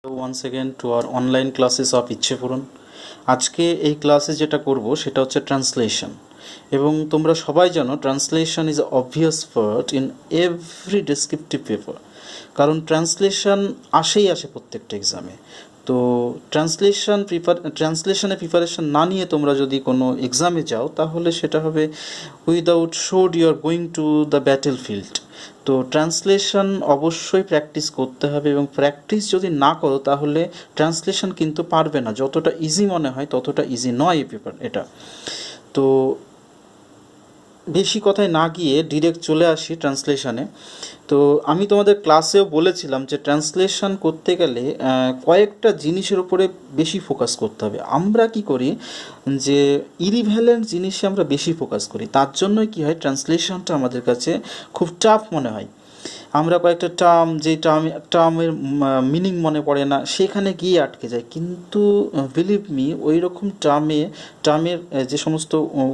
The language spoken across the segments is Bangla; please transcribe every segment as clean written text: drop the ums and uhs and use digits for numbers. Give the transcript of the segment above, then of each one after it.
once again to our online classes of ইচ্ছে পূরণ। আজকে এই ক্লাসে যেটা করব সেটা হচ্ছে ট্রান্সলেশন, এবং তোমরা সবাই জানো translation is obvious part in every descriptive paper, কারণ ট্রান্সলেশন আসে প্রত্যেকটা এক্সামে। তো ট্রান্সলেশনে প্রিপারেশন না নিয়ে তোমরা যদি কোনো এক্সামে যাও তাহলে সেটা হবে without sword you are going to the battlefield. তো ট্রান্সলেশন অবশ্যই প্র্যাকটিস করতে হবে, এবং প্র্যাকটিস যদি না করো তাহলে ট্রান্সলেশন কিন্তু পারবে না। যতটা ইজি মনে হয় ততটা ইজি নয় এই পেপার এটা। তো বেশি কথায় না গিয়ে ডিরেক্ট চলে আসি ট্রান্সলেশনে। তো আমি তোমাদের ক্লাসেও বলেছিলাম যে ট্রান্সলেশন করতে গেলে কয়েকটা জিনিসের উপরে বেশি ফোকাস করতে হবে। আমরা কি করি যে ইরিভ্যালেন্ট জিনিসে আমরা বেশি ফোকাস করি, তার জন্যই কি হয় ট্রান্সলেশনটা আমাদের কাছে খুব টাফ মনে হয়। আমরা কয়েকটা যে টার্মের মিনিং মনে পড়ে না, সেখানে গিয়ে আটকে যায়। কিন্তু বিলিভ মি, ওই রকম টার্মের যে সমস্ত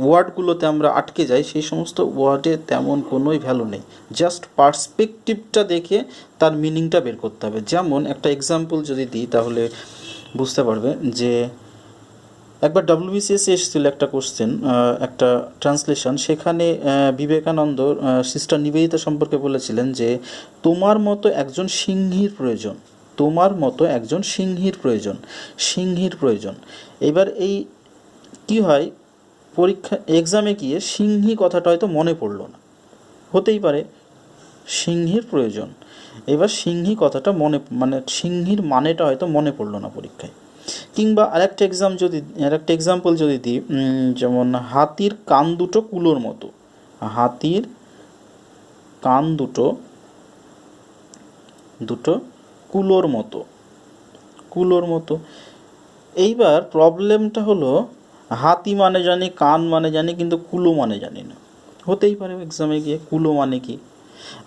ওয়ার্ডগুলোতে আমরা আটকে যাই সেই সমস্ত ওয়ার্ডে তেমন কোনোই ভ্যালু নেই। জাস্ট পার্সপেক্টিভটা দেখে তার মিনিংটা বের করতে হবে। যেমন একটা এক্সাম্পল যদি দিই তাহলে বুঝতে পারবে যে একবার ডব্লিউবিসিএসে এসেছিল একটা কোশ্চেন, একটা ট্রান্সলেশন। সেখানে বিবেকানন্দ সিস্টার নিবেদিতা সম্পর্কে বলেছিলেন যে তোমার মতো একজন সিংহীর প্রয়োজন, তোমার মতো একজন সিংহীর প্রয়োজন। এবার এই কি হয়, এক্সামে গিয়ে সিংহী কথাটা হয়তো মনে পড়লো না, হতেই পারে সিংহীর প্রয়োজন। এবার সিংহী কথাটা সিংহীর মানেটা হয়তো মনে পড়লো না পরীক্ষায়। কিংবা আরেকটা এক্সাম্পল যদি দিই, যেমন হাতির কান দুটো কুলোর মতো, হাতির কান দুটো কুলোর মতো। এইবার প্রবলেমটা হলো হাতি মানে জানি, কান মানে জানি, কিন্তু কুলো মানে জানি না। হতেই পারে এক্সামে গিয়ে কুলো মানে কি,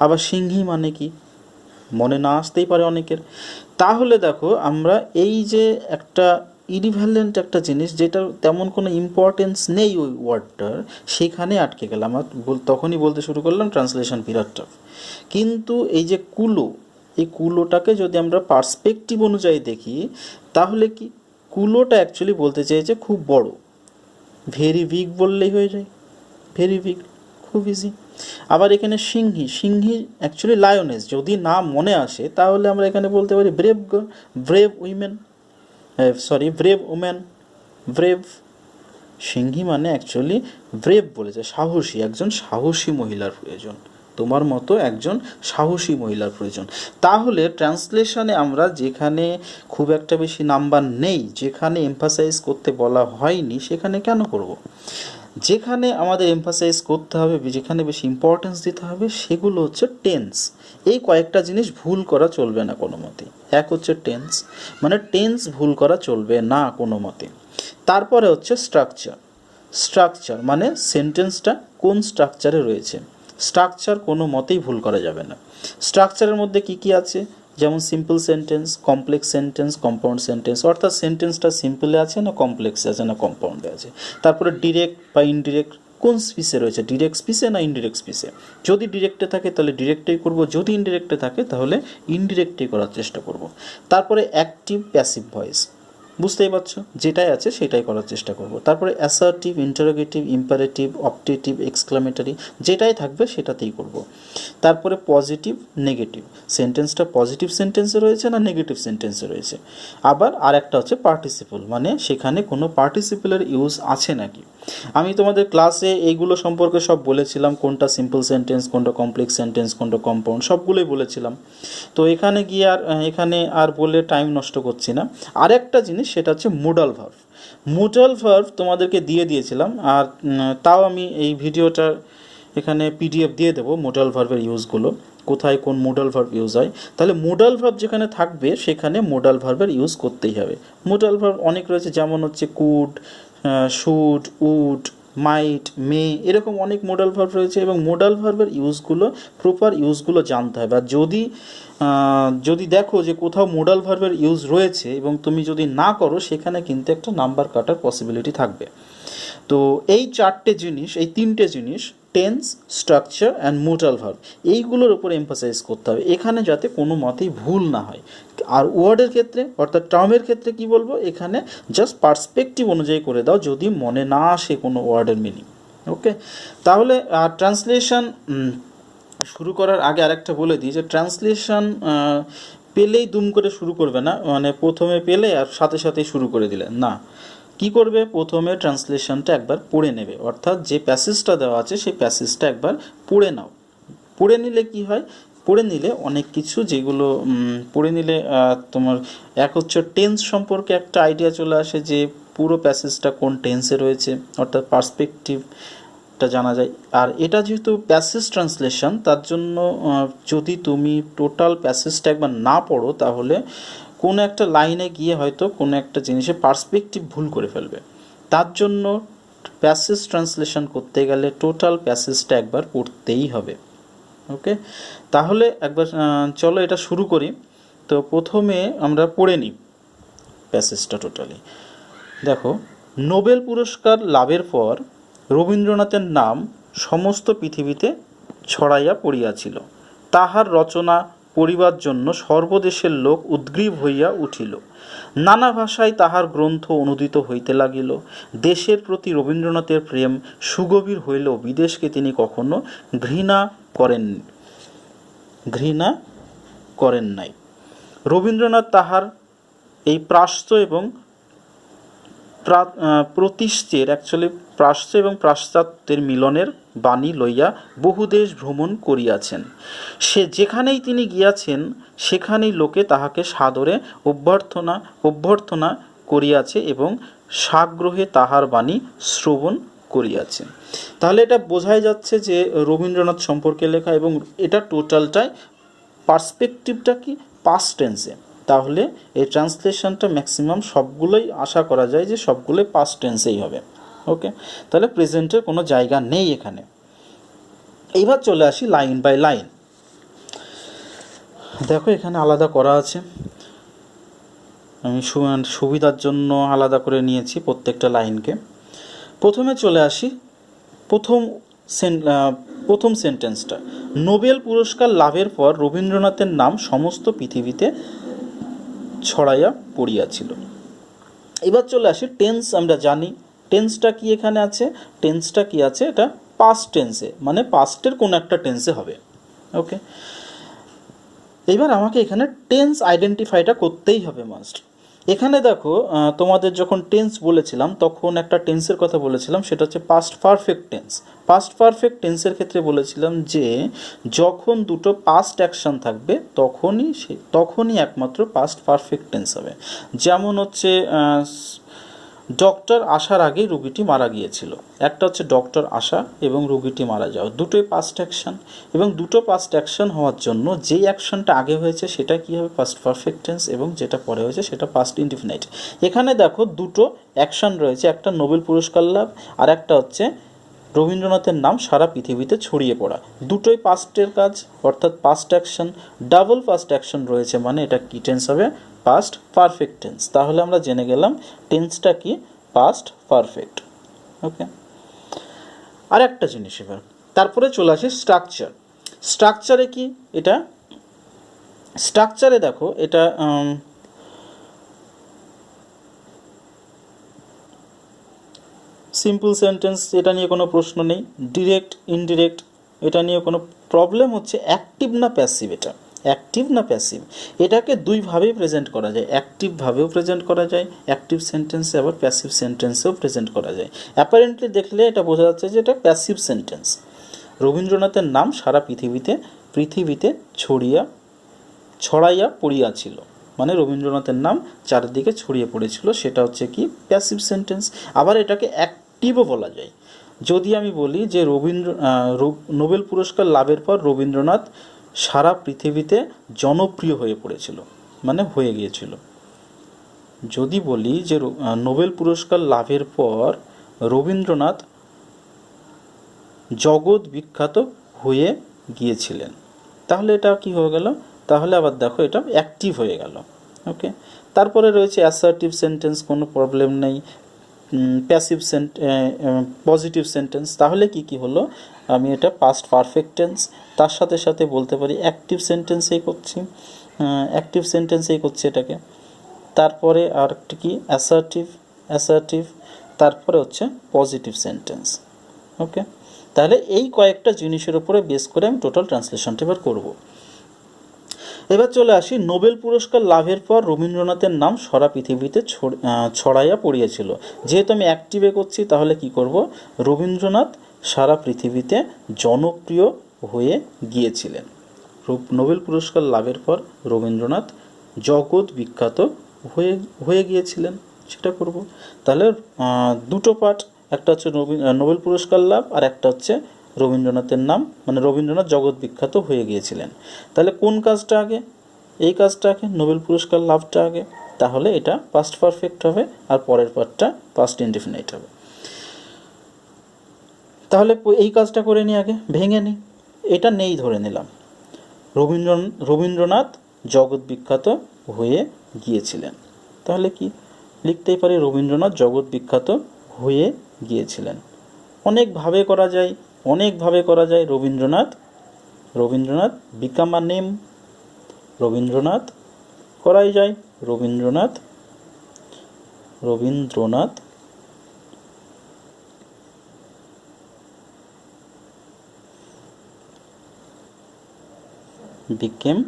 আবার সিংহী মানে কি মনে না আসতেই পারে অনেকের। তাহলে দেখো আমরা এই যে একটা ইরিভ্যালেন্ট একটা জিনিস যেটা তেমন কোনো ইম্পর্টেন্স নেই ওই ওয়ার্ডটার, সেখানে আটকে গেলাম। তখনই বলতে শুরু করলাম ট্রান্সলেশন বিরাট টাফ। কিন্তু এই যে এই কুলোটাকে যদি আমরা পার্সপেক্টিভ অনুযায়ী দেখি তাহলে কি কুলোটা অ্যাকচুয়ালি বলতে চেয়েছে খুব বড়। ভেরি বিগ বললেই হয়ে যায়, ভেরি বিগ, খুব ইজি। আবার এখানে সিংহী অ্যাকচুয়ালি লায়নেস যদি না মনে আসে তাহলে আমরা এখানে বলতে পারি ব্রেভ। সিংহী মানে অ্যাকচুয়ালি ব্রেভ বলেছে, সাহসী, একজন সাহসী মহিলার প্রয়োজন, তোমার মতো একজন সাহসী মহিলার প্রয়োজন। তাহলে ট্রান্সলেশনে আমরা যেখানে খুব একটা বেশি নাম্বার নেই, যেখানে এমফাসাইজ করতে বলা হয়নি, সেখানে কেন করব? যেখানে আমাদের এমফাসাইজ করতে হবে, যেখানে বেশি ইম্পর্টেন্স দিতে হবে, সেগুলো হচ্ছে টেন্স। এই কয়েকটা জিনিস ভুল করা চলবে না কোনো মতে। এক হচ্ছে টেন্স ভুল করা চলবে না কোনো মতে। তারপরে হচ্ছে স্ট্রাকচার মানে সেন্টেন্সটা কোন স্ট্রাকচারে রয়েছে, স্ট্রাকচার কোনো মতেই ভুল করা যাবে না। স্ট্রাকচারের মধ্যে কি কি আছে, যেমন simple sentence, complex sentence, compound sentence, অর্থাৎ সেন্টেন্সটা সিম্পলে আছে না কমপ্লেক্সে আছে না কম্পাউন্ডে আছে। তারপরে ডিরেক্ট বা ইনডিরেক্ট, কোন স্পিসে রয়েছে, ডিরেক্ট স্পিসে না ইনডিরেক্ট স্পিসে। যদি ডিরেক্টে থাকে তাহলে ডিরেক্টেই করব, যদি ইনডিরেক্টে থাকে তাহলে ইনডিরেক্টেই করার চেষ্টা করব। তারপরে অ্যাক্টিভ প্যাসিভ ভয়েস, বুঝতেই পারছো, যেটাই আছে সেটাই করার চেষ্টা করব। তারপরে assertive, interrogative, imperative, optative, exclamatory, যেটাই থাকবে সেটাতেই করব। তারপরে পজিটিভ, নেগেটিভ, সেন্টেন্সটা পজিটিভ সেন্টেন্সে রয়েছে না নেগেটিভ সেন্টেন্সে রয়েছে। আবার আর একটা হচ্ছে পার্টিসিপল, মানে সেখানে কোনো পার্টিসিপলের ইউজ আছে নাকি। আমি তোমাদের ক্লাসে এইগুলো সম্পর্কে সব বলেছিলাম, কোনটা সিম্পল সেন্টেন্স, কোনটা কমপ্লেক্স সেন্টেন্স, কোনটা কম্পাউন্ড, সবগুলোই বলেছিলাম। তো এখানে আর বলে টাইম নষ্ট করছি না। আরেকটা জিনিস সেটা হচ্ছে মোডাল ভার্ব তোমাদেরকে দিয়েছিলাম, আর তাও আমি এই ভিডিওটা এখানে পিডিএফ দিয়ে দেবো মোডাল ভার্বের ইউজগুলো, কোথায় কোন মোডাল ভার্ব ইউজ হয়। তাহলে মোডাল ভার্ব যেখানে থাকবে সেখানে মোডাল ভার্বের ইউজ করতেই হবে। মোডাল ভার্ব অনেক রয়েছে, যেমন হচ্ছে কুড, শুড, উড, মাইট, মে, এরকম অনেক মোডাল ভার্ব রয়েছে, এবং মোডাল ভার্বের প্রপার ইউজগুলো জানতে হবে। আর যদি দেখো যে কোথাও মোডাল ভার্বের ইউজ রয়েছে এবং তুমি যদি না করো, সেখানে কিন্তু একটা নাম্বার কাটার পসিবিলিটি থাকবে। তো এই তিনটে জিনিস tense, structure and modal verb, এইগুলোর উপর এমফাসাইজ করতে হবে এখানে, যাতে কোনো মতেই ভুল না হয়। আর ওয়ার্ডের ক্ষেত্রে অর্থাৎ টার্মের ক্ষেত্রে কি বলবো, এখানে জাস্ট পার্সপেক্টিভ অনুযায়ী করে দাও যদি মনে না আসে কোনো ওয়ার্ডের মিনিং। ওকে, তাহলে ট্রান্সলেশন শুরু করার আগে আরেকটা বলে দিই যে ট্রান্সলেশন পেলেই দুম করে শুরু করবে না, মানে প্রথমে পেলে আর সাথে সাথেই শুরু করে দিলে না। কি করবে, প্রথমে ট্রান্সলেশনটা একবার পড়ে নেবে, অর্থাৎ যে প্যাসেজটা দেওয়া আছে সেই প্যাসেজটা একবার পড়ে নাও। পড়ে নিলে কি হয়, পড়ে নিলে অনেক কিছু যেগুলো পড়ে নিলে তোমার এক হচ্ছে টেন্স সম্পর্কে একটা আইডিয়া চলে আসে যে পুরো প্যাসেজটা কোন টেন্সে রয়েছে, অর্থাৎ পার্সপেক্টিভটা জানা যায়। আর এটা যেহেতু প্যাসেজ ট্রান্সলেশন, তার জন্য যদি তুমি টোটাল প্যাসেজটা একবার না পড়ো তাহলে কোনো একটা লাইনে গিয়ে হয়তো কোনো একটা জিনিসের পার্সপেক্টিভ ভুল করে ফেলবে। তার জন্য প্যাসেজ ট্রান্সলেশন করতে গেলে টোটাল প্যাসেজটা একবার পড়তেই হবে। ওকে, তাহলে একবার চলো এটা শুরু করি। তো প্রথমে আমরা পড়ে নিই প্যাসেজটা টোটালি। দেখো, নোবেল পুরস্কার লাভের পর রবীন্দ্রনাথের নাম সমস্ত পৃথিবীতে ছড়াইয়া পড়িয়াছিল। তাহার রচনা পড়িবার জন্য সর্বদেশের লোক উদ্গ্রীব হইয়া উঠিল। নানা ভাষায় তাহার গ্রন্থ অনুদিত হইতে লাগিল। দেশের প্রতি রবীন্দ্রনাথের প্রেম সুগভীর হইলেও বিদেশকে তিনি কখনো ঘৃণা করেন নাই। রবীন্দ্রনাথ তাহার এই প্রাচ্য এবং প্রাচ্য এবং পাশ্চাত্যের মিলনের বাণী লইয়া বহু দেশ ভ্রমণ করিয়াছেন। সে যেখানেই তিনি গিয়াছেন সেখানেই লোকে তাহাকে সাদরে অভ্যর্থনা করিয়াছে এবং সাগ্রহে তাহার বাণী শ্রবণ করিয়াছে। তাহলে এটা বোঝাই যাচ্ছে যে রবীন্দ্রনাথ সম্পর্কে লেখা, এবং এটা টোটালটাই পার্সপেক্টিভটা কি পাস্ট টেন্সে। তাহলে এই ট্রান্সলেশনটা ম্যাক্সিমাম সবগুলোই আশা করা যায় যে সবগুলোই পাস্ট টেন্সেই হবে। ওকে, তাহলে প্রেজেন্টের কোনো জায়গা নেই এখানে। এইবার চলে আসি লাইন বাই লাইন। দেখো এখানে আলাদা করা আছে, আমি সুবিধার জন্য আলাদা করে নিয়েছি প্রত্যেকটা লাইনকে। প্রথমে চলে আসি প্রথম সেন্টেন্সটা, নোবেল পুরস্কার লাভের পর রবীন্দ্রনাথের নাম সমস্ত পৃথিবীতে ছড়াইয়া পড়িয়াছিল। এবার চলে আসি টেন্স। আমরা জানি টেন্সটা কি এখানে আছে, টেন্সটা কি আছে, এটা পাস্ট টেন্সে, মানে পাস্টের কোনো একটা টেন্সে হবে। ওকে, এবার আমাকে এখানে টেন্স আইডেন্টিফাইটা করতেই হবে মাস্ট। এখানে দেখো, তোমাদের যখন টেন্স বলেছিলাম তখন একটা টেন্সের কথা বলেছিলাম, সেটা হচ্ছে past perfect tense. Past perfect টেন্সের ক্ষেত্রে বলেছিলাম যে যখন দুটো পাস্ট অ্যাকশন থাকবে তখনই একমাত্র পাস্ট পারফেক্ট টেন্স হবে। যেমন হচ্ছে ডক্টর আসার আগেই রোগীটি মারা গিয়েছিল, একটা হচ্ছে ডক্টর আসা এবং রোগীটি মারা যাওয়া, দুটোই পাস্ট অ্যাকশন। এবং দুটো পাস্ট অ্যাকশন হওয়ার জন্য যেই অ্যাকশনটা আগে হয়েছে সেটা কী হবে, পাস্ট পারফেক্ট টেন্স, এবং যেটা পরে হয়েছে সেটা পাস্ট ইনডিফিনাইট। এখানে দেখো দুটো অ্যাকশন রয়েছে, একটা নোবেল পুরস্কার লাভ আর একটা হচ্ছে রবীন্দ্রনাথের নাম সারা পৃথিবীতে ছড়িয়ে পড়া। দুটোই পাস্টের কাজ, অর্থাৎ past action. Double past action রয়েছে মানে এটা কী টেন্স হবে, পাস্ট পারফেক্ট টেন্স। তাহলে আমরা জেনে গেলাম টেন্সটা কি, পাস্ট পারফেক্ট। ওকে, আর একটা জিনিস এবার তারপরে চলে আসে স্ট্রাকচার। স্ট্রাকচারে কি, এটা স্ট্রাকচারে দেখো এটা সিম্পল সেন্টেন্স, এটা নিয়ে কোনো প্রশ্ন নেই। ডিরেক্ট ইনডিরেক্ট, এটা নিয়ে কোনো প্রবলেম হচ্ছে অ্যাক্টিভ না প্যাসিভ। এটা অ্যাক্টিভ না প্যাসিভ, এটাকে দুইভাবেই প্রেজেন্ট করা যায়, অ্যাক্টিভভাবেও প্রেজেন্ট করা যায়, অ্যাক্টিভ সেন্টেন্সে আবার প্যাসিভ সেন্টেন্সেও প্রেজেন্ট করা যায়। অ্যাপারেন্টলি দেখলে এটা বোঝা যাচ্ছে যে এটা প্যাসিভ সেন্টেন্স। রবীন্দ্রনাথের নাম সারা পৃথিবীতে ছড়াইয়া পড়িয়াছিল, মানে রবীন্দ্রনাথের নাম চারিদিকে ছড়িয়ে পড়েছিল, সেটা হচ্ছে কি প্যাসিভ সেন্টেন্স। আবার এটাকে অ্যাক্টিভও বলা যায়। যদি আমি বলি যে নোবেল পুরস্কার লাভের পর রবীন্দ্রনাথ সারা পৃথিবীতে জনপ্রিয় হয়ে পড়েছিল, মানে হয়ে গিয়েছিল। যদি বলি যে নোবেল পুরস্কার লাভের পর রবীন্দ্রনাথ জগৎ বিখ্যাত হয়ে গিয়েছিলেন, তাহলে এটা কি হয়ে গেল, তাহলে আবার দেখো এটা অ্যাক্টিভ হয়ে গেল। ওকে, তারপরে রয়েছে অ্যাসার্টিভ সেন্টেন্স, কোনো প্রবলেম নেই। প্যাসিভ পজিটিভ সেন্টেন্স, তাহলে কি কি হলো, আমি এটা পাস্ট পারফেক্ট টেন্স, তার সাথে সাথে বলতে পারি অ্যাক্টিভ সেন্টেন্সেই করছি, অ্যাক্টিভ সেন্টেন্সেই করছি এটাকে। তারপরে আর একটি কি অ্যাসার্টিভ, অ্যাসার্টিভ, তারপরে হচ্ছে পজিটিভ সেন্টেন্স। ওকে, তাহলে এই কয়েকটা জিনিসের উপরে বেস করে আমি টোটাল ট্রান্সলেশনটা এবার করব। এবার চলে আসি, নোবেল পুরস্কার লাভের পর রবীন্দ্রনাথের নাম সারা পৃথিবীতে ছড়াইয়া পড়িয়েছিল। যেহেতু আমি অ্যাক্টিভে করছি, তাহলে কি করব, রবীন্দ্রনাথ সারা পৃথিবীতে জনপ্রিয় হয়ে গিয়েছিলেন। নোবেল পুরস্কার লাভের পর রবীন্দ্রনাথ জগৎ বিখ্যাত হয়ে হয়ে গিয়েছিলেন, সেটা করব। তাহলে দুটো পার্ট, একটা হচ্ছে নোবেল পুরস্কার লাভ, আর একটা হচ্ছে রবীন্দ্রনাথের নাম, মানে রবীন্দ্রনাথ জগৎ বিখ্যাত হয়ে গিয়েছিলেন। তাহলে কোন কাজটা আগে, এই কাজটা আগে, নোবেল পুরস্কার লাভটা আগে, তাহলে এটা পাস্ট পারফেক্ট হবে, আর পরের পার্টটা পাস্ট ইনডিফিনিট হবে। তাহলে এই কাজটা করে নিই, আগে ভেঙে নিই। এটা নেই ধরে নিলাম, রবীন্দ্রনাথ জগৎ বিখ্যাত হয়ে গিয়েছিলেন, তাহলে কি লিখতেই পারি, রবীন্দ্রনাথ জগৎ বিখ্যাত হয়ে গিয়েছিলেন। অনেকভাবে করা যায়, অনেকভাবে করা যায়। Rabindranath become a name, Rabindranath করাই যায়, Rabindranath became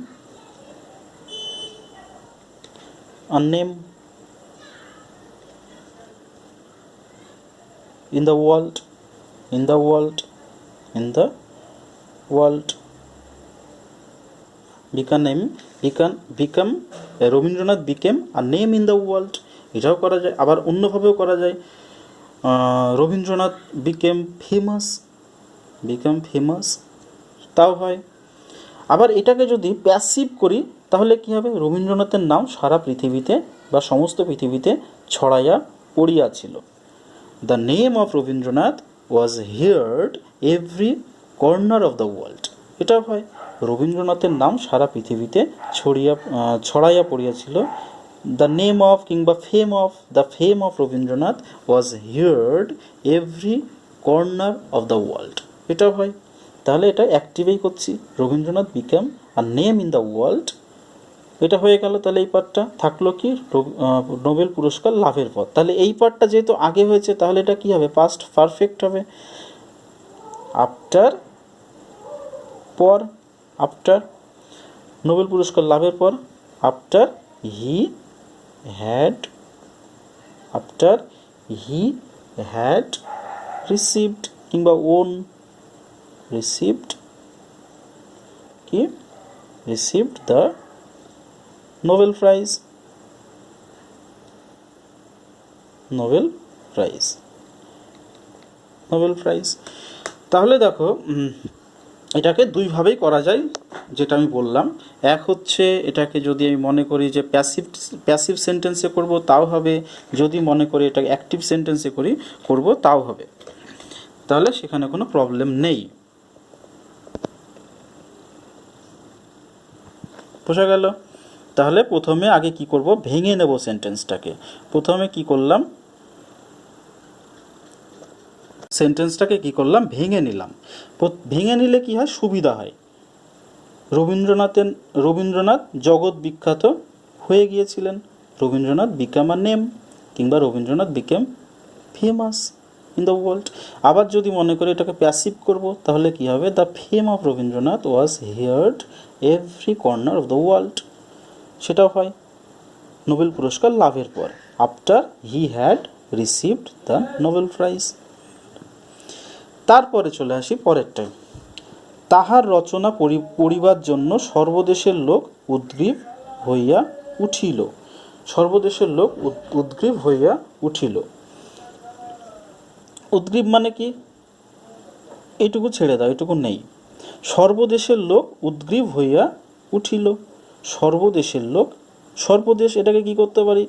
a name in the world, in the world, in the world. become Rabindranath became a name in the world, এটাও করা যায়। আবার অন্যভাবেও করা যায়, রবীন্দ্রনাথ became famous, তাও হয়। আবার এটাকে যদি প্যাসিভ করি, তাহলে কি হবে, রবীন্দ্রনাথের নাম সারা পৃথিবীতে বা সমস্ত পৃথিবীতে ছড়াইয়া পড়িয়াছিল। The name of Rabindranath was heard every corner of the world, এটাও হয়। রবীন্দ্রনাথের নাম সারা পৃথিবীতে ছড়াইয়া পড়িয়াছিল। দ্য নেম অফ কিংবা fame of Rabindranath was heard every corner of the world, এটাও হয়। তাহলে এটা অ্যাক্টিভেই করছি, Rabindranath become a name in the world, এটা হয়ে গেল। তাহলে এই পার্টটা থাকলো কি, নোবেল পুরস্কার লাভের পর। তাহলে এই পার্টটা যেহেতু আগে হয়েছে, তাহলে এটা কি হবে, পাস্ট পারফেক্ট হবে। আফটার, পর, আফটার নোবেল পুরস্কার লাভের পর, আফটার হি হ্যাড রিসিভড কিংবা on received the Nobel Prize, Nobel Prize। তাহলে দেখো, এটাকে দুইভাবেই করা যায়, যেটা আমি বললাম। এক হচ্ছে, এটাকে যদি আমি মনে করি যে প্যাসিভ সেন্টেন্সে করব, তাও হবে। যদি মনে করি এটাকে অ্যাক্টিভ সেন্টেন্সে করব, তাও হবে। তাহলে সেখানে কোনো প্রবলেম নেই। বোঝা গেল? তাহলে প্রথমে আগে কি করব, ভেঙে নেব সেন্টেন্সটাকে। প্রথমে কি করলাম, সেন্টেন্সটাকে কি করলাম, ভেঙে নিলাম। ভেঙে নিলে কি হয়, সুবিধা হয়। রবীন্দ্রনাথ জগৎ বিখ্যাত হয়ে গিয়েছিলেন, রবীন্দ্রনাথ বিকাম আ নেম, কিংবা Rabindranath became famous in the world. আবার যদি মনে করি এটাকে প্যাসিভ করব, তাহলে কি হবে, the fame of Rabindranath was heard every corner of the world, সেটাও হয় নোবেল পুরস্কার লাভের পর, after he had received the Nobel prize. তারপরে চলে আসি পরেরটায়, তাহার রচনা পড়িবার জন্য সর্বদেশের লোক উদ্গ্রীব হইয়া উঠিল, সর্বদেশের লোক উদ্গ্রীব হইয়া উঠিল। উদ্গ্রীব মানে কি, এইটুকু ছেড়ে দাও, এইটুকু নেই। সর্বদেশের লোক উদ্গ্রীব হইয়া উঠিল, সর্বদেশের লোক, সর্বদেশ, এটাকে কি করতে পারি,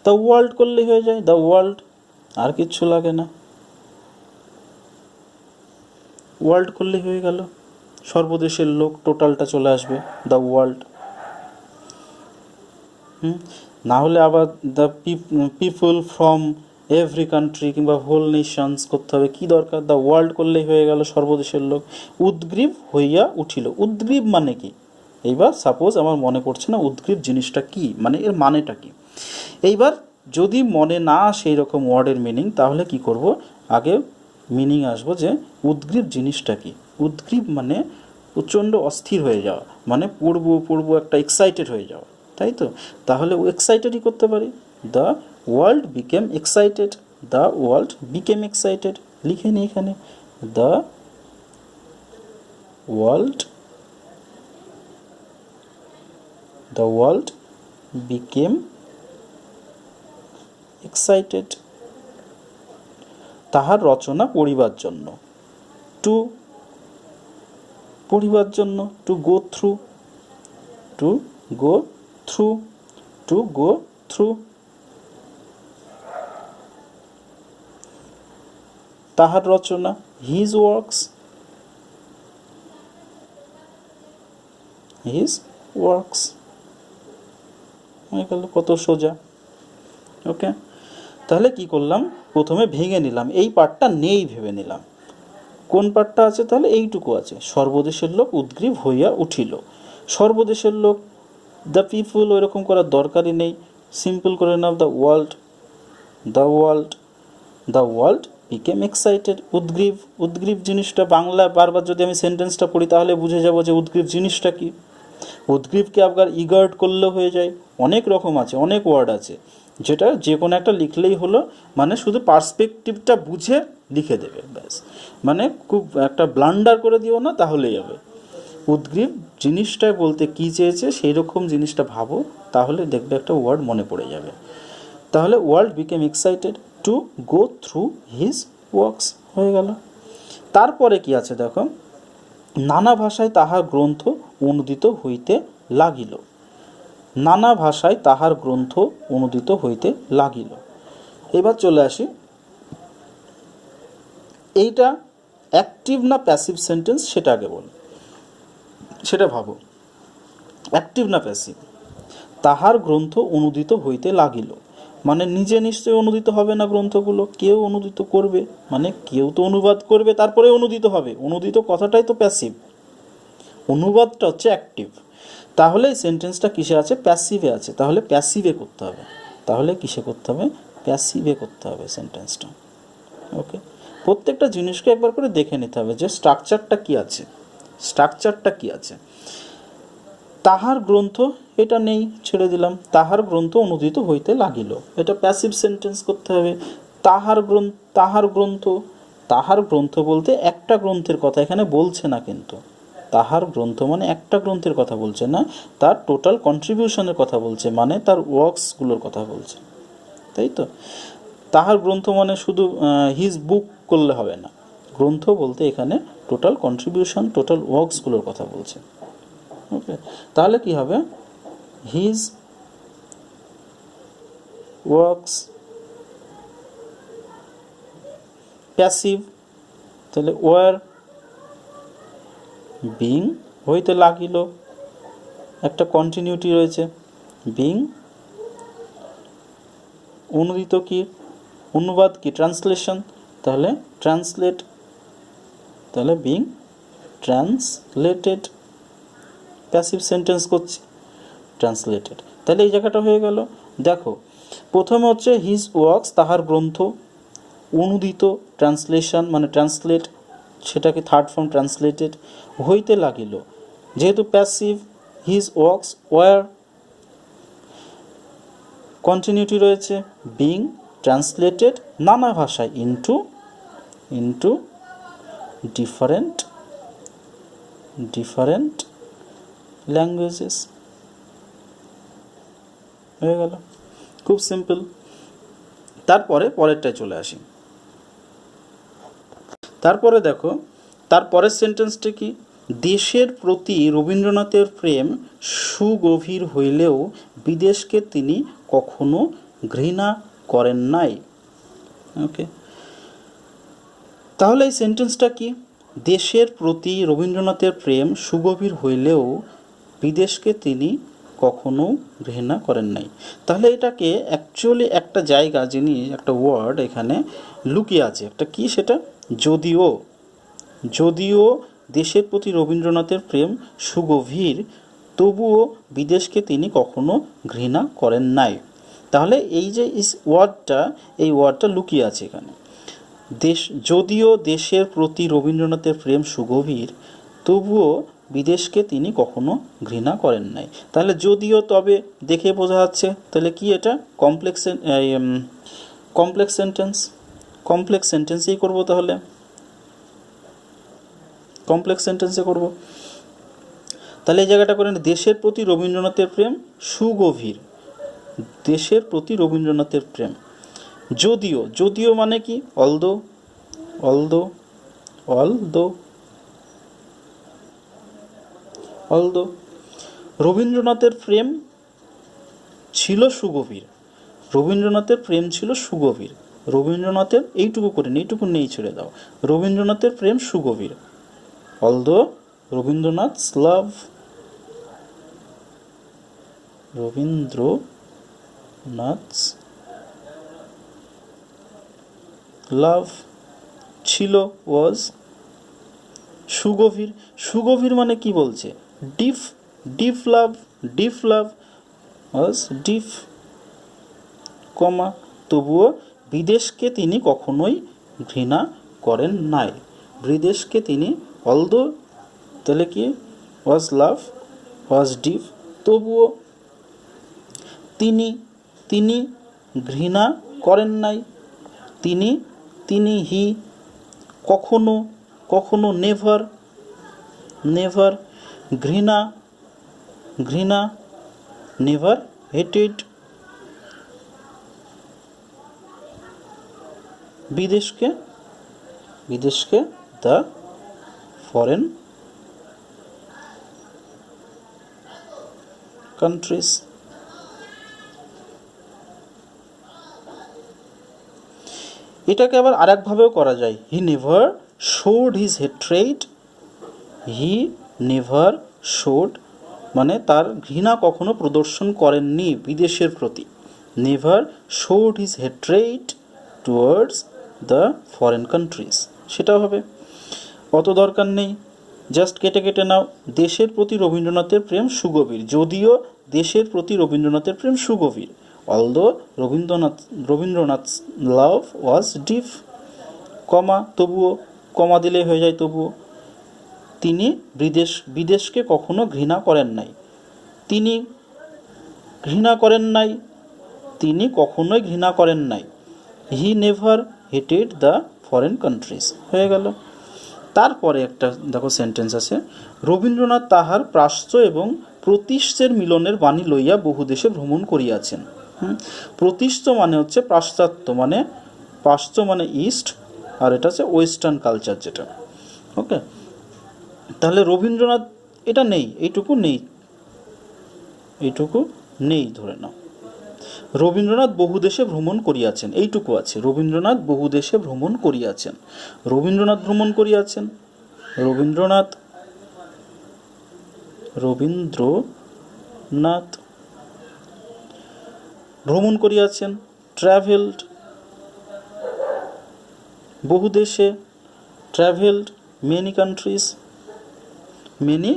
দ্য ওয়ার্ল্ড করলেই হয়ে যায়, দ্য ওয়ার্ল্ড, আর কিচ্ছু লাগে না, ওয়ার্ল্ড করলেই হয়ে গেল। সর্বদেশের লোক, টোটালটা চলে আসবে, দ্য ওয়ার্ল্ড। না হলে আবার the people from every country কিংবা হোল নেশনস করতে হবে, কি দরকার, দ্য ওয়ার্ল্ড করলেই হয়ে গেল, সর্বদেশের লোক। উদ্গ্রীব হইয়া উঠিল, উদ্গ্রীব মানে কি? এইবার সাপোজ আমার মনে পড়ছে না উদ্গ্রীব জিনিসটা কি, মানে এর মানেটা কি। এইবার যদি মনে না সেই রকম ওয়ার্ডের মিনিং, তাহলে কি করব, আগে মিনিং আসবো যে উদ্গ্রীব জিনিসটা কি। উদ্গ্রীব মানে প্রচণ্ড অস্থির হয়ে যাওয়া, মানে পড়বো একটা এক্সাইটেড হয়ে যাওয়া, তাই তো? তাহলে এক্সাইটেডই করতে পারি, the world became excited, the world became excited, লিখে নিই এখানে, দ্য ওয়ার্ল্ড বিকেম এক্সাইটেড। তাহার রচনা পড়িবার জন্য, টু পড়িবার জন্য, to go through, to go through, to go through. তাহার রচনা, হিজ ওয়ার্কস, হিজ ওয়ার্কস। হয়ে গেল, কত সোজা। ওকে, তাহলে কি করলাম, প্রথমে ভেঙে নিলাম, এই পার্টটা নেই ভেবে নিলাম। কোন পার্টটা আছে, তাহলে এইটুকু আছে, সর্বদেশের লোক উদ্গ্রীব হইয়া উঠিল। সর্বদেশের লোক, দ্য পিপল ওইরকম করার দরকারই নেই, সিম্পল করে নাও, the world, the world, the world became excited. উদ্গ্রীব, উদ্গ্রীব জিনিসটা বাংলা বারবার যদি আমি সেন্টেন্সটা পড়ি তাহলে বুঝে যাব যে উদ্গ্রীব জিনিসটা কি। উদ্গ্রীবকে আবার ইগার্ড করলেও হয়ে যায়, অনেক রকম আছে, অনেক ওয়ার্ড আছে, যেটা যে কোনো একটা লিখলেই হলো, মানে শুধু পার্সপেক্টিভটা বুঝে লিখে দেবে ব্যাস, মানে খুব একটা ব্লান্ডার করে দিও না, তাহলেই হবে। উদ্গ্রীব জিনিসটা বলতে কী চেয়েছে সেই রকম জিনিসটা ভাবো, তাহলে দেখবে একটা ওয়ার্ড মনে পড়ে যাবে। তাহলে world became excited to go through his works, হয়ে গেল। তারপরে কি আছে দেখো, নানা ভাষায় তাহার গ্রন্থ অনুদিত হইতে লাগিল, নানা ভাষায় তাহার গ্রন্থ অনুদিত হইতে লাগিল। এবার চলে আসি, এইটা অ্যাক্টিভ না প্যাসিভ সেন্টেন্স সেটা আগে বল, সেটা ভাবো, অ্যাক্টিভ না প্যাসিভ। তাহার গ্রন্থ অনুদিত হইতে লাগিল, মানে নিজে নিশ্চয়ই অনুদিত হবে না গ্রন্থগুলো, কেউ অনুদিত করবে, মানে কেউ তো অনুবাদ করবে তারপরে অনুদিত হবে, অনুদিত কথাটাই তো প্যাসিভ, অনুবাদটা হচ্ছে অ্যাক্টিভ। তাহলে এই সেন্টেন্সটা কিসে আছে, প্যাসিভে আছে, তাহলে প্যাসিভে করতে হবে, তাহলে কিসে করতে হবে, প্যাসিভে করতে হবে সেন্টেন্সটা। ওকে, প্রত্যেকটা জিনিসকে একবার করে দেখে নিতে হবে যে স্ট্রাকচারটা কি আছে, স্ট্রাকচারটা কি আছে। তাহার গ্রন্থ, এটা নেই, ছেড়ে দিলাম, তাহার গ্রন্থ অনুদিত হইতে লাগিল, এটা প্যাসিভ সেন্টেন্স করতে হবে। তাহার গ্রন্থ, তাহার গ্রন্থ, তাহার গ্রন্থ বলতে একটা গ্রন্থের কথা এখানে বলছে না, কিন্তু তাহার গ্রন্থ মানে একটা গ্রন্থের কথা বলছে না, তার টোটাল কন্ট্রিবিউশনের কথা বলছে, মানে তার ওয়ার্কসগুলোর কথা বলছে, তাই তো? তাহার গ্রন্থ মানে শুধু হিজ বুক করলে হবে না, গ্রন্থ বলতে এখানে টোটাল কন্ট্রিবিউশন, টোটাল ওয়ার্কসগুলোর কথা বলছে। ওকে, তাহলে কি হবে, হিজ ওয়ার্কস, প্যাসিভ, তাহলে ওয়ার বিং হইতে লাগিল, একটা কন্টিনিউটি রয়েছে, বিং, অনুদিত কি, অনুবাদ কি, ট্রান্সলেশন, তাহলে ট্রান্সলেট, তাহলে বিং ট্রান্সলেটেড, প্যাসিভ সেন্টেন্স করছি, ট্রান্সলেটেড, তাহলে এই জায়গাটা হয়ে গেল। দেখো, প্রথমে হচ্ছে হিজ ওয়ার্কস, তাহার গ্রন্থ, অনুদিত ট্রান্সলেশন মানে ট্রান্সলেট, সেটাকে থার্ড ফর্ম ট্রান্সলেটেড, হইতে লাগিল, যেহেতু passive, his works were, continuity রয়েছে, বিং ট্রান্সলেটেড নানা ভাষায়, into into different different languages, হয়ে গেল, খুব সিম্পল। তারপরে পরেরটায় চলে আসি। তারপরে দেখো, তারপরের সেন্টেন্সটা কি, দেশের প্রতি রবীন্দ্রনাথের প্রেম সুগভীর হইলেও বিদেশকে তিনি কখনো ঘৃণা করেন নাই। ওকে, তাহলে এই সেন্টেন্সটা কি, দেশের প্রতি রবীন্দ্রনাথের প্রেম সুগভীর হইলেও বিদেশকে তিনি কখনো ঘৃণা করেন নাই। তাহলে এটাকে অ্যাকচুয়ালি একটা জায়গা জিনিস, একটা ওয়ার্ড এখানে লুকিয়ে আছে, একটা কি সেটা, যদিও। যদিও দেশের প্রতি রবীন্দ্রনাথের প্রেম সুগভীর, তবুও বিদেশকে তিনি কখনো ঘৃণা করেন নাই। তাহলে এই যে ওয়ার্ডটা, এই ওয়ার্ডটা লুকিয়ে আছে এখানে। যদিও দেশের প্রতি রবীন্দ্রনাথের প্রেম সুগভীর, তবুও বিদেশকে তিনি কখনো ঘৃণা করেন নাই। তাহলে যদিও তবে দেখে বোঝা যাচ্ছে, তাহলে কি এটা কমপ্লেক্স সেন্টেন্স। কমপ্লেক্স সেন্টেন্সেই করবো, তাহলে কমপ্লেক্স সেন্টেন্সে করব। তাহলে এই জায়গাটা করেন, দেশের প্রতি রবীন্দ্রনাথের প্রেম সুগভীর, দেশের প্রতি রবীন্দ্রনাথের প্রেম। যদিও, যদিও মানে কি, অলদো, অলদো, অলদো, অলদো রবীন্দ্রনাথের প্রেম ছিল সুগভীর, রবীন্দ্রনাথের প্রেম ছিল সুগভীর, রবীন্দ্রনাথের এইটুকু করেন, এইটুকু নেই ছেড়ে দাও, রবীন্দ্রনাথের প্রেম সুগভীর, although Rabindranath's love, Rabindranath's love ছিল, was সুগভীর। সুগভীর মানে কি বলছে, deep, deep love, deep love was deep, comma, তবুও বিদেশকে তিনি কখনোই ঘৃণা করেন নাই। বিদেশকে তিনি, অলদো, তাহলে কি, was love, was deep, তবুও তিনি, তিনি ঘৃণা করেন নাই, তিনি, তিনি, হি, কখনো, কখনো, নেভার, নেভার, ঘৃণা, ঘৃণা, নেভার হেটেড, বিদেশকে, বিদেশকে দ্য ফরেন কান্ট্রিজ। এটাকে আবার আরেকভাবেও করা যায়, he never showed his hatred, he never showed মানে তার ঘৃণা কখনো প্রদর্শন করেননি বিদেশের প্রতি, never showed his hatred towards the foreign countries, সেটাও হবে, অত দরকার নেই, জাস্ট কেটে কেটে নাও। দেশের প্রতি রবীন্দ্রনাথের প্রেম সুগভীর, যদিও দেশের প্রতি রবীন্দ্রনাথের প্রেম সুগভীর, although Rabindranath's love was deep, কমা, তবুও, কমা দিলেই হয়ে যায়, তবুও তিনি বিদেশকে কখনো ঘৃণা করেন নাই, তিনি ঘৃণা করেন নাই, তিনি কখনোই ঘৃণা করেন নাই, he never hated the foreign countries, হয়ে গেল। তারপরে একটা দেখো সেন্টেন্স আছে, রবীন্দ্রনাথ তাহার প্রাচ্য এবং প্রতীচ্যের মিলনের বাণী লইয়া বহু দেশে ভ্রমণ করিয়াছেন। প্রতীচ্য মানে হচ্ছে পাশ্চাত্য, মানে পাশ্চাত্য মানে ইস্ট, আর এটা হচ্ছে ওয়েস্টার্ন কালচার যেটা, ওকে। তাহলে রবীন্দ্রনাথ, এটা নেই, এইটুকু নেই, এইটুকু নেই ধরে নাও। রবীন্দ্রনাথ বহু দেশে ভ্রমণ করিয়াছেন, এইটুকু আছে, রবীন্দ্রনাথ বহু দেশে ভ্রমণ করিয়াছেন, রবীন্দ্রনাথ ভ্রমণ করিয়াছেন, রবীন্দ্রনাথ, রবীন্দ্রনাথ ভ্রমণ করিয়াছেন, ট্রাভেলড, বহু দেশে, travelled many countries, many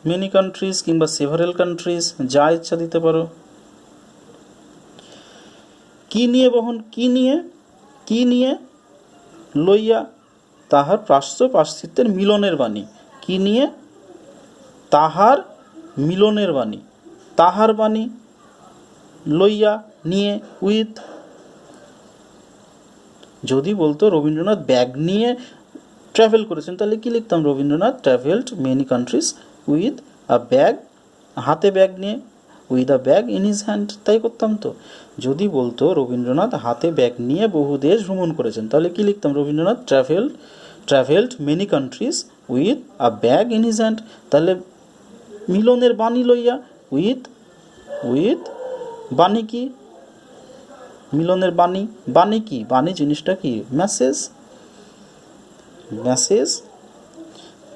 many countries কিংবা সেভারেল কান্ট্রিজ, যা ইচ্ছা দিতে পারো। কি নিয়ে বহন, কি নিয়ে, কি নিয়ে, লইয়া তাহার প্রাচ্য পাশ্চাত্যের মিলনের বাণী, কি নিয়ে, তাহার মিলনের বাণী, তাহার বাণী, লইয়া, নিয়ে, উইথ। যদি বলতো রবীন্দ্রনাথ ব্যাগ নিয়ে ট্রাভেল করেছেন, তাহলে কি লিখতাম, Rabindranath travelled many countries with a bag, হাতে ব্যাগ নিয়ে, with a bag in his hand, তাই করতাম তো। যদি বলতো রবীন্দ্রনাথ হাতে ব্যাগ নিয়ে বহু দেশ ভ্রমণ করেছেন, তাহলে কি লিখতাম, Rabindranath travelled many countries with a bag in his hand. তাহলে মিলনের বাণী লইয়া, উইথ, উইথ, বাণী কি, মিলনের বাণী, বাণী কি, বাণী জিনিসটা কি, মেসেজ, মেসেজ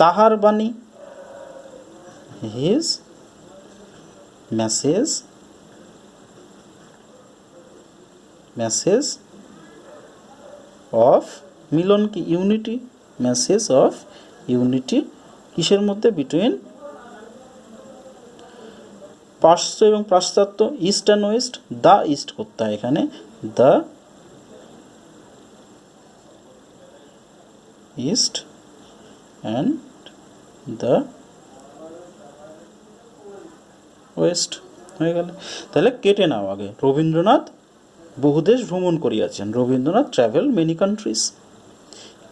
তাহার বাণী, হিজ মেসেজ, মেসেজ অফ মিলন কি ইউনিটি, মেসেজ অফ ইউনিটি কিসের মধ্যে, বিটুইন পাশ্চাত্য এবং পাশ্চাত্য, east and West, the east করতে হয় এখানে, the east and the West হয়ে গেল। তাহলে কেটে নাও আগে, রবীন্দ্রনাথ বহুদেশ ভ্রমণ করিয়াছেন, রবীন্দ্রনাথ ট্রাভেল মেনি কান্ট্রিজ,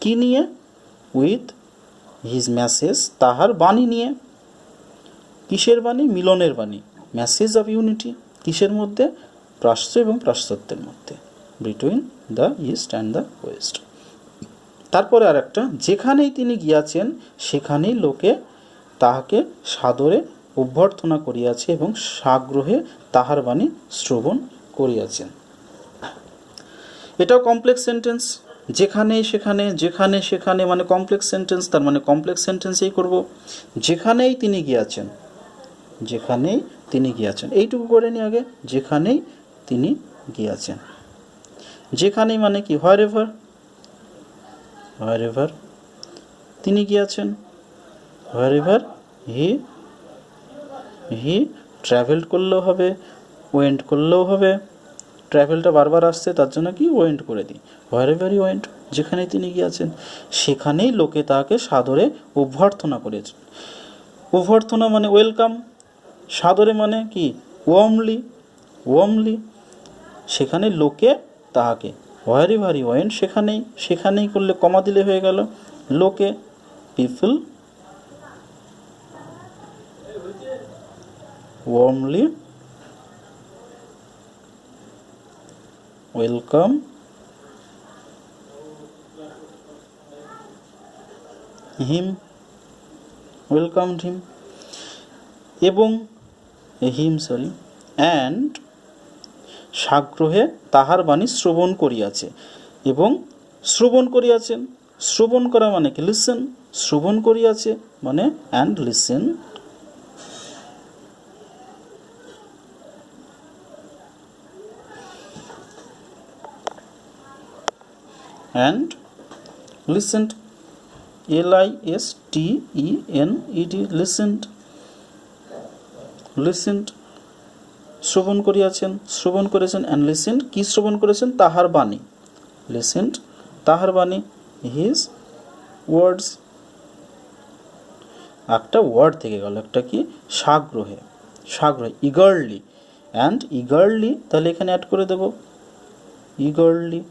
কি নিয়ে, উইথ হিজ মেসেজ, তাহার বাণী নিয়ে, কিসের বাণী, মিলনের বাণী, মেসেজ অফ ইউনিটি কিসের মধ্যে, প্রাচ্য এবং পাশ্চাত্যের মধ্যে, between the east and the West. তারপরে আর একটা, যেখানেই তিনি গিয়াছেন সেখানেই লোকে তাহাকে সাদরে অভ্যর্থনা করিয়াছে এবং সাগ্রহে তাহার বাণী শ্রবণ করিয়াছেন। এটাও কমপ্লেক্স সেন্টেন্স, যেখানে সেখানে, যেখানে সেখানে মানে কমপ্লেক্স সেন্টেন্স, তার মানে কমপ্লেক্স সেন্টেন্সেই করব। যেখানেই তিনি গিয়াছেন, যেখানেই তিনি গিয়াছেন, এইটুকু করে নি আগে, যেখানেই তিনি গিয়াছেন। যেখানেই মানে কি, হোয়ার এভার, হোয়ার এভার তিনি গিয়াছেন, হোয়ার এভার হি ট্রাভেল করলেও হবে, ওয়েন্ট করলেও হবে, ট্রাভেলটা বারবার আসছে তার জন্য কি ওয়েন্ট করে দিই, হোয়ার এভার হি ওয়েন্ট, যেখানেই তিনি গিয়াছেন সেখানেই লোকে তাকে সাদরে অভ্যর্থনা করেছেন। অভ্যর্থনা মানে ওয়েলকাম, সাদরে মানে কি ওয়ার্মলি, ওয়ার্মলি, সেখানে লোকে তাহাকে, হোয়ার এভার হি ওয়েন্ট, সেখানেই, সেখানেই করলে কমা দিলে হয়ে গেল, লোকে people warmly welcome him, welcomed him, এবং and সাগ্রহে তাহার বাণী শ্রবণ করিয়াছে, এবং শ্রবণ করিয়াছেন, শ্রবণ করা মানে কি লিসেন, শ্রবণ করিয়াছে মানে and listen, and listened, listened, listened, listened, শ্রবণ করিয়াছেন, শ্রবণ করেছেন, and listened কি শ্রবণ করেছেন, তাহার বাণী, listened তাহার বাণী, his words, একটা ওয়ার্ড থেকে গেল, একটা কি সাগ্রহে, সাগ্রহে eagerly, and eagerly তাহলে এখানে অ্যাড করে দেব eagerly,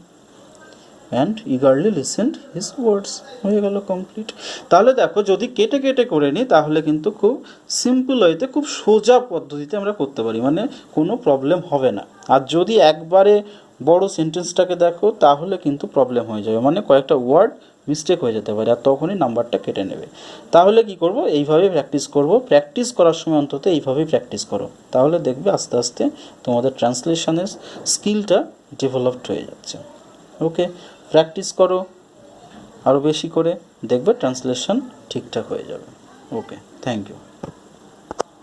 and eagerly listened his words, হয়ে গেল কমপ্লিট। তাহলে দেখো যদি কেটে কেটে করে নিই তাহলে কিন্তু খুব সিম্পল ওয়েতে, খুব সোজা পদ্ধতিতে আমরা করতে পারি, মানে কোনো প্রবলেম হবে না। আর যদি একবারে বড় সেন্টেন্সটাকে দেখো তাহলে কিন্তু প্রবলেম হয়ে যাবে, মানে কয়েকটা ওয়ার্ড মিস্টেক হয়ে যেতে পারে, আর তখনই নাম্বারটা কেটে নেবে। তাহলে কি করব, এইভাবেই প্র্যাকটিস করব, প্র্যাকটিস করার সময় অন্তত এইভাবেই প্র্যাকটিস করো, তাহলে দেখবে আস্তে আস্তে তোমাদের ট্রান্সলেশনের স্কিলটা ডেভেলপড হয়ে যাচ্ছে। ওকে, প্র্যাকটিস করো আরও বেশি করে, দেখবে ট্রান্সলেশন ঠিকঠাক হয়ে যাবে। ওকে, থ্যাংক ইউ।